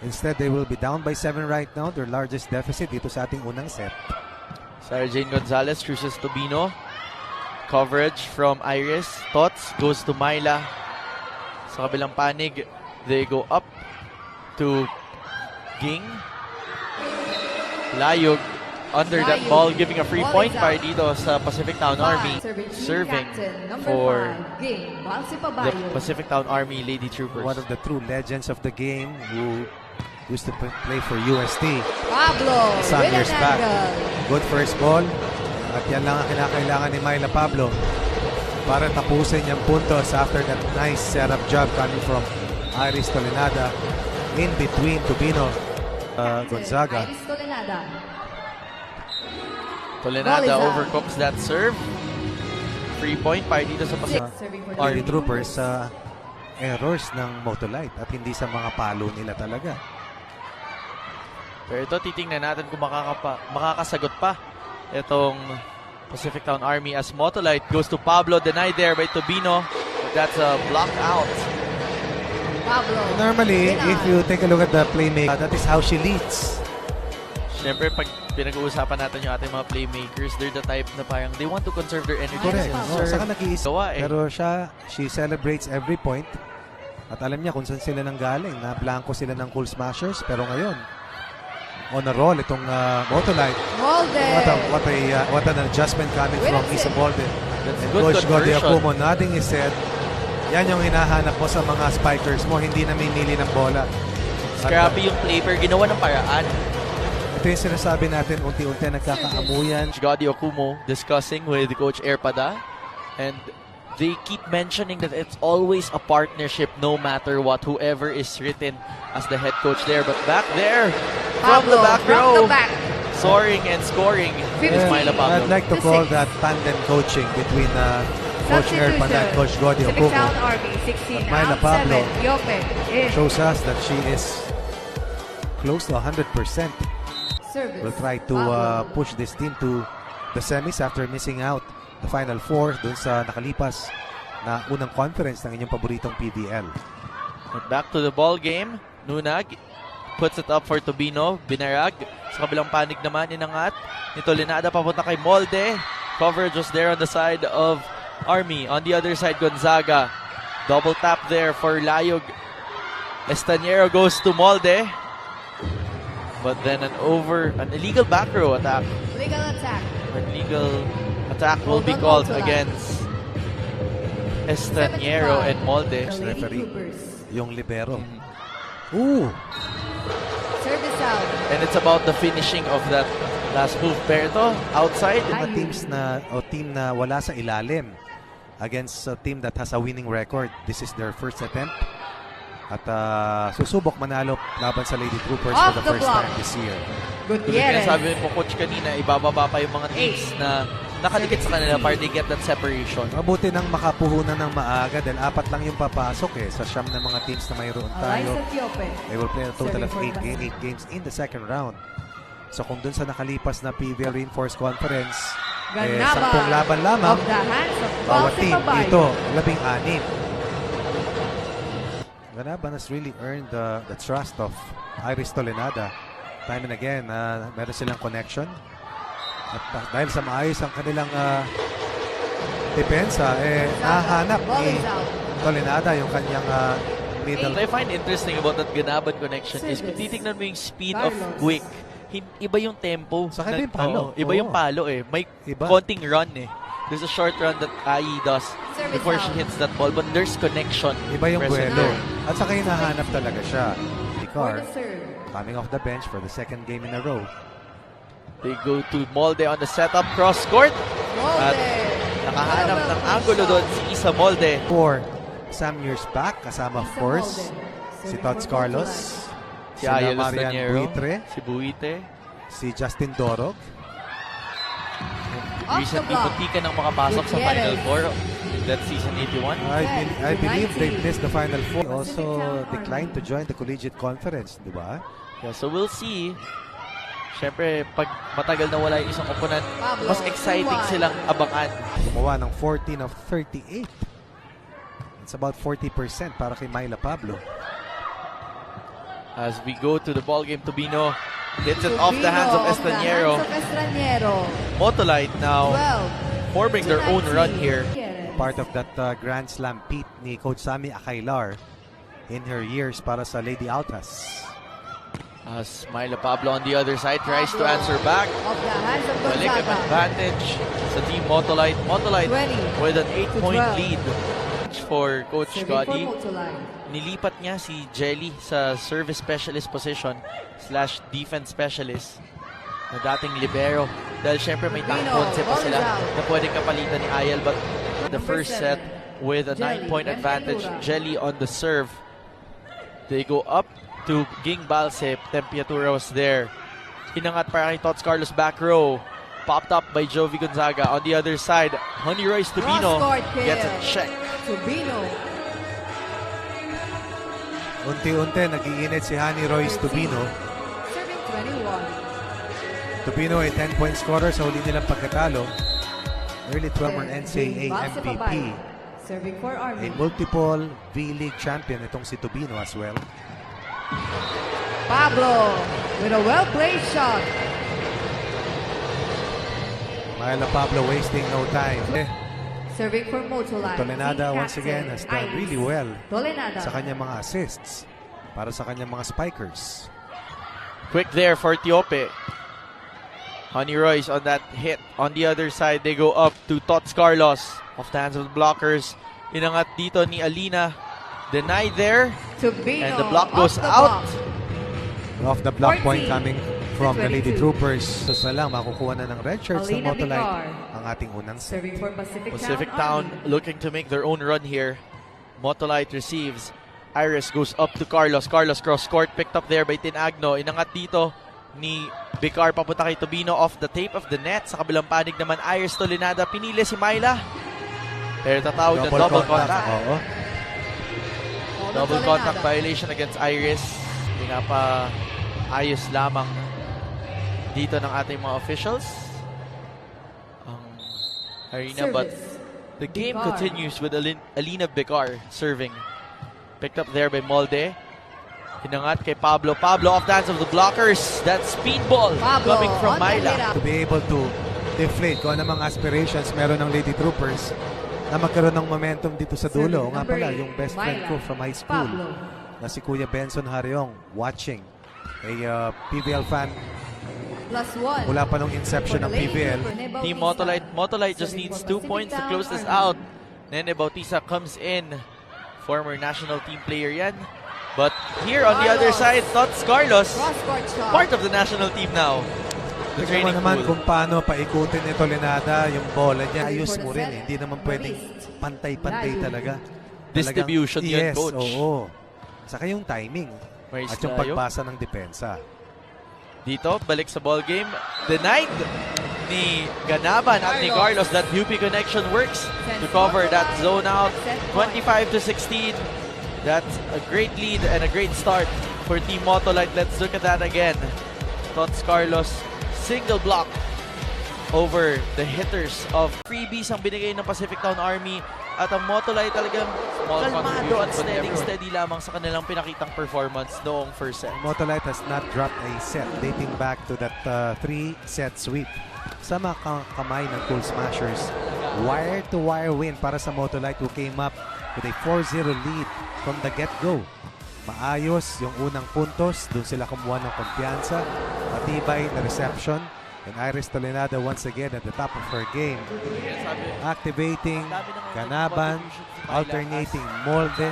Instead, they will be down by 7 right now. Their largest deficit dito sa ating unang set. Sarah Jane Gonzalez chooses Tobino. Coverage from Iris. Tots goes to Myla. Sa kabilang panig, they go up to Ging. Layog under that ball, giving a free point para dito sa PacificTown-Army. Serving for the PacificTown-Army Lady Troopers. One of the true legends of the game who used to play for UST. Pablo, Some with years an back. angle. Good first ball. At yan lang ang kinakailangan ni Myla Pablo para tapusin yung puntos after that nice setup job coming from Iris Tolenada in between Tobino Gonzaga. Iris Tolenada. Tolenada overcooks that serve. Free point para dito sa Serving for Lady the Troopers sa errors ng Motolite at hindi sa mga palo nila talaga. Pero ito, titingnan natin kung makakasagot pa itong PacificTown-Army as Motolite goes to Pablo, denied there by Tobino. But that's a block out. Pablo. Normally, if you take a look at the playmaker, that is how she leads. Siyempre, pag pinag-uusapan natin yung ating mga playmakers, they're the type na parang they want to conserve their energy. Correct. Serve. Saka nag-iisip. Gawa eh. Pero she celebrates every point. At alam niya kung saan sila nang galing. Na blanco sila ng cool smashers. Pero ngayon, on a roll itong Motolite. Molde. What an adjustment coming from Isa Molde. That's And good Coach Gordy conversion. Akumo nodding his head. Yan yung hinahanap mo sa mga spikers mo. Hindi namimili ng bola. Scrappy yung flavor, ginawa ng paraan. Ito yung sinasabi natin, unti-unti nagkakaamuyan. Gordy Akumo discussing with Coach Erpada. And they keep mentioning that it's always a partnership no matter what, whoever is written as the head coach there. But back there, from the Pablo, back from row, the back. soaring and scoring is Myla Pablo. I'd like to call that tandem coaching between Coach Erpada and Coach Gordy Akumo. PacificTown-Army, 16 At Myla out, Pablo 7. Yope. Shows us that she is close to 100%. Service. Will try to push this team to the semis after missing out the Final Four dun sa nakalipas na unang conference ng inyong paboritong PDL. And back to the ball game. Nunag puts it up for Tobino. Binarag. Sa kabilang panig naman, inangat. Ni Tolenada papunta kay Molde. Coverage was there on the side of Army. On the other side, Gonzaga. Double tap there for Layog. Estañero goes to Molde. But then an illegal back row attack. Legal attack. An illegal attack will be called against Estañero and Molde. Referee, yung libero. Ooh! Service out. And it's about the finishing of that last move. Pero ito, outside. Mga team na wala sa ilalim against a team that has a winning record. This is their first attempt. At susubok manalo laban sa Lady Troopers Off for the the first block. time this year. Gutierrez. Sabi mo, Coach, kanina, ibababa pa yung mga teams na nakadikit sa kanila para they get that separation. Mabuti nang makapuhunan ng maaga dahil 4 lang yung papasok sa siyam na mga teams na mayroon tayo. Eliza Fiope. They will play a total of 8 games in the second round. So kung dun sa nakalipas na PBL Reinforced Conference, 10 laban lamang, Of the hands of bawat team Babayo. dito, 16. Ganaban has really earned the trust of Iris Tolenada. Time and again, meron silang connection. At dahil sa maayos ang kanilang depensa, nahanap ni Tolenada yung kanyang middle. What I find interesting about that Ganaban connection is kung titignan mo yung speed of Quick, iba yung tempo. Saka iba yung palo. Iba yung palo eh. May Iba. konting run eh. There's a short run that Ai does before she hits that ball, but there's connection. Iba yung present buwelo. there. At saka hinahanap talaga siya. For Icar, the serve. coming off the bench for the second game in a row. They go to Molde on the setup cross court. At Molde. nakahanap ng angulo doon si Isa Molde. For some years back, kasama of Isa course, Molde. si Tots Carlos, Si sila Ayala Marian Estañero, Buitre, si Buite. si Justin Dorog. Off the Recently, block. munti ka nang makapasok sa Final Four in that season 81. I believe they 19. missed the Final Four. Also declined to join the collegiate conference, di ba? Yeah, so we'll see. Siyempre, pag matagal na wala yung isang opponent, Pablo, mas exciting 2-1. silang abangan. Gumawa ng 14 of 38. It's about 40% para kay Myla Pablo. As we go to the ball game, Tubino hits it off the hands of Estranero. Motolite now 12. forming their own run here. Part of that Grand Slam beat ni Coach Sammy Akailar in her years para sa Lady Altas. As Myla Pablo on the other side tries to answer back. Off the hands of Balik ang Gonzaga. advantage sa team Motolite. Motolite 20 with an 8-point 12. lead for Coach Serving for Scotty. Motolite. Nilipat niya si Jelly sa service specialist position / defense specialist na dating libero. Dahil syempre may tangkonse pa sila na pwedeng kapalitan ni Ayel. But the first set with a 9-point advantage. Jelly on the serve. They go up to Ging Balse. Tempiatura was there. Inangat para kay Tots Carlos back row. Popped up by Jovi Gonzaga. On the other side, Honey Royce Tubino Cross-court kill. gets a check. Tubino. Unti-unti nag-iinit si Honey Royce Tubino. Serving 21. Tubino ay 10-point scorer sa huli nilang pagkatalo. Early 12 NCAA MVP. Serving for A Army. multiple V-League champion itong si Tubino as well. Pablo with a well-played shot. Myla Pablo wasting no time. Serving for Motolite. Tolenada Team once again has done Iris really well Tolenada. sa kanyang mga assists para sa kanyang mga spikers. Quick there for Tiope. Honey Royce on that hit. On the other side, they go up to Tots Carlos. Off the hands of the blockers. Inangat dito ni Alina. Denied there. Tubino. And the block goes off the out. block. Off the block 14, point coming from the Lady 22. Troopers. So na lang, makukuha na ng red shirts ng Alina Motolite Bicar. ang ating unang set. Serving for Pacific Pacific Town. Town looking to make their own run here. Motolite receives. Iris goes up to Carlos. Carlos cross court. Picked up there by Tinagno. Inangat dito ni Bicar papunta kay Tubino off the tape of the net. Sa kabilang panig naman, Iris Tolenada. Pinili si Myla. Pero tatawag na double contact. Oo. Double contact violation against Iris. Pinapa ayos lamang dito ng ating mga officials ang arena. But the game Bicar. continues with Alina Bicar serving. Picked up there by Molde. Hinangat kay Pablo. Pablo off the hands of the blockers. That speedball Pablo coming from on the Myla. hit-up. To be able to deflate kung ano mga aspirations meron ng Lady Troopers na magkaroon ng momentum dito sa dulo. O nga Number pala, 8, yung best friend Myla. ko from high school Pablo. na si Kuya Benson Hariong watching. A PBL fan +1. mula pa nung inception ng PBL. Team Motolite. Motolite just needs 2 points to close this out. Nene Bautista comes in. Former national team player yan. But here on the other side, Tots Carlos, Cross-court shot. part of the national team now. The Tignan mo training naman pool. kung paano paikutin ni Tolenada yung bola niya. Ayos mo rin eh. Hindi naman pwedeng pantay-pantay talaga. Distribution yun, yes, coach. oo. Saka yung timing. Maris At yung tayo. pagbasa ng depensa. Dito, balik sa ball game. Denied ni Ganaban at ni Carlos. That UP connection works to cover that zone out. 25-16. That's a great lead and a great start for Team Motolite. Let's look at that again. Tots Carlos, single block over the hitters of freebies ang binigay ng PacificTown-Army. At ang Motolite talagang kalmado at steady lamang sa kanilang pinakitang performance noong first set. Motolite has not dropped a set dating back to that 3-set sweep sa mga kamay ng Cool Smashers. Wire-to-wire win para sa Motolite who came up with a 4-0 lead from the get-go. Maayos yung unang puntos, doon sila kumuha ng kumpiyansa, matibay na reception, and Iris Tolenada once again at the top of her game. Activating Ganaban, alternating Molde,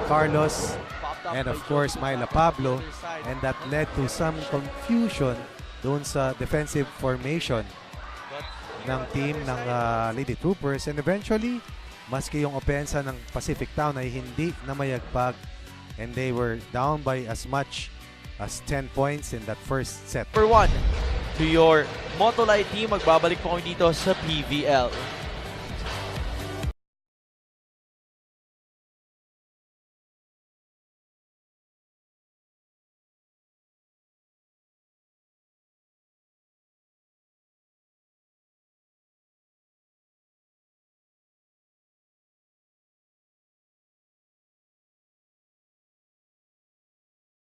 Carlos, and of course Myla Pablo, and that led to some confusion doon sa defensive formation ng team ng Lady Troopers, and eventually maski yung opensa ng Pacific Town ay hindi na mayagpag, and they were down by as much as 10 points in that first set. Number 1 to your Motolite team. Magbabalik po kami dito sa PVL.